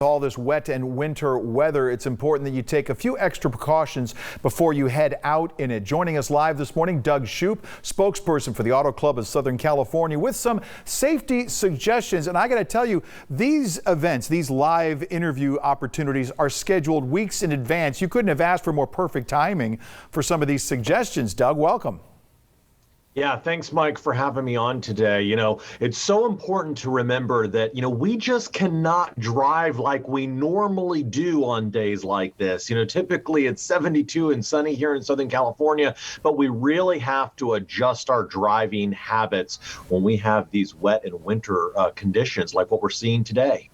All this wet and winter weather, it's important that you take a few extra precautions before you head out in it. Joining us live this morning, Doug Shoup, spokesperson for the Auto Club of Southern California, with some safety suggestions. And I got to tell you, these events, these live interview opportunities are scheduled weeks in advance. You couldn't have asked for more perfect timing for some of these suggestions. Doug, welcome. Yeah, thanks, Mike, for having me on today. It's so important to remember that, we just cannot drive like we normally do on days like this. Typically it's 72 and sunny here in Southern California, but we really have to adjust our driving habits when we have these wet and winter conditions like what we're seeing today.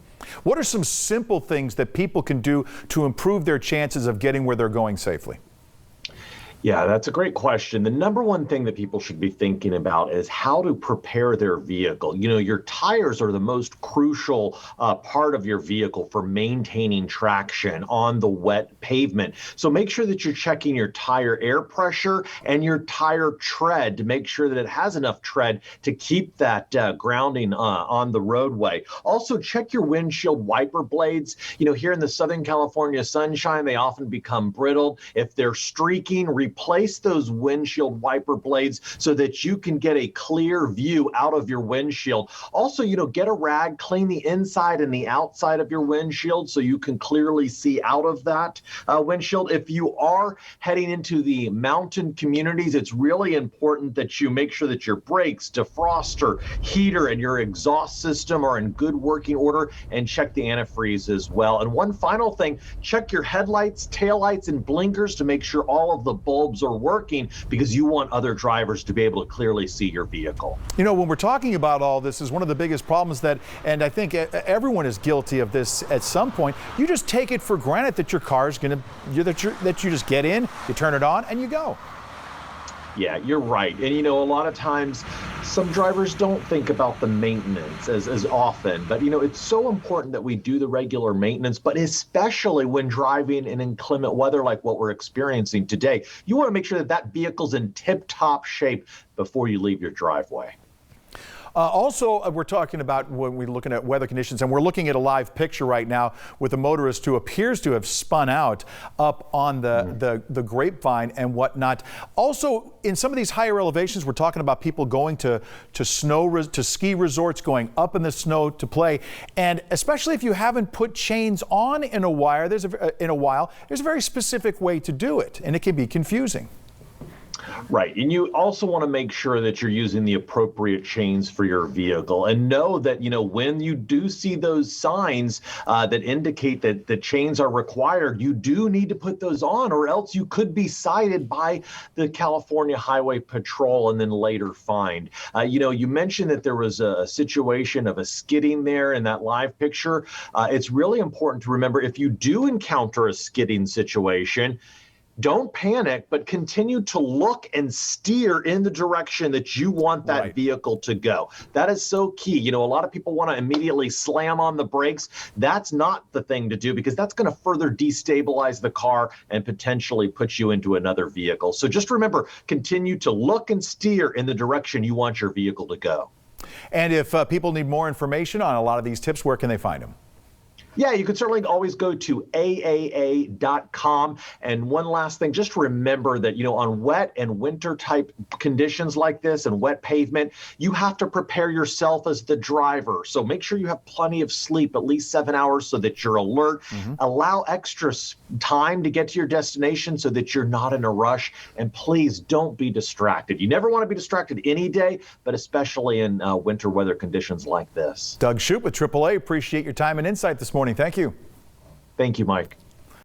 What are some simple things that people can do to improve their chances of getting where they're going safely? Yeah, that's a great question. The number one thing that people should be thinking about is how to prepare their vehicle. Your tires are the most crucial part of your vehicle for maintaining traction on the wet pavement. So make sure that you're checking your tire air pressure and your tire tread to make sure that it has enough tread to keep that grounding on the roadway. Also, check your windshield wiper blades. Here in the Southern California sunshine, they often become brittle. If they're streaking, replace those windshield wiper blades so that you can get a clear view out of your windshield. Also, get a rag, clean the inside and the outside of your windshield so you can clearly see out of that windshield. If you are heading into the mountain communities, it's really important that you make sure that your brakes, defroster, heater, and your exhaust system are in good working order, and check the antifreeze as well. And one final thing, check your headlights, taillights, and blinkers to make sure all of the bulbs are working, because you want other drivers to be able to clearly see your vehicle. When we're talking about all this, is one of the biggest problems and I think everyone is guilty of this at some point, you just take it for granted that your car is that you just get in, you turn it on, and you go. Yeah, you're right. And a lot of times some drivers don't think about the maintenance as often, but it's so important that we do the regular maintenance, but especially when driving in inclement weather like what we're experiencing today. You want to make sure that that vehicle's in tip-top shape before you leave your driveway. Also, we're talking about when we're looking at weather conditions, and we're looking at a live picture right now with a motorist who appears to have spun out up on the grapevine and whatnot. Also, in some of these higher elevations, we're talking about people going to ski resorts, going up in the snow to play, and especially if you haven't put chains on in a while, there's a very specific way to do it, and it can be confusing. Right. And you also want to make sure that you're using the appropriate chains for your vehicle, and know that, when you do see those signs that indicate that the chains are required, you do need to put those on, or else you could be cited by the California Highway Patrol and then later fined. You mentioned that there was a situation of a skidding there in that live picture. It's really important to remember, if you do encounter a skidding situation, don't panic, but continue to look and steer in the direction that you want that vehicle to go. That is so key. A lot of people want to immediately slam on the brakes. That's not the thing to do, because that's going to further destabilize the car and potentially put you into another vehicle. So just remember, continue to look and steer in the direction you want your vehicle to go. And if people need more information on a lot of these tips, where can they find them? Yeah, you can certainly always go to AAA.com. And one last thing, just remember that, on wet and winter type conditions like this and wet pavement, you have to prepare yourself as the driver. So make sure you have plenty of sleep, at least 7 hours, so that you're alert. Allow extra time to get to your destination so that you're not in a rush. And please don't be distracted. You never want to be distracted any day, but especially in winter weather conditions like this. Doug Shoup with AAA. Appreciate your time and insight this morning. Thank you. Thank you, Mike.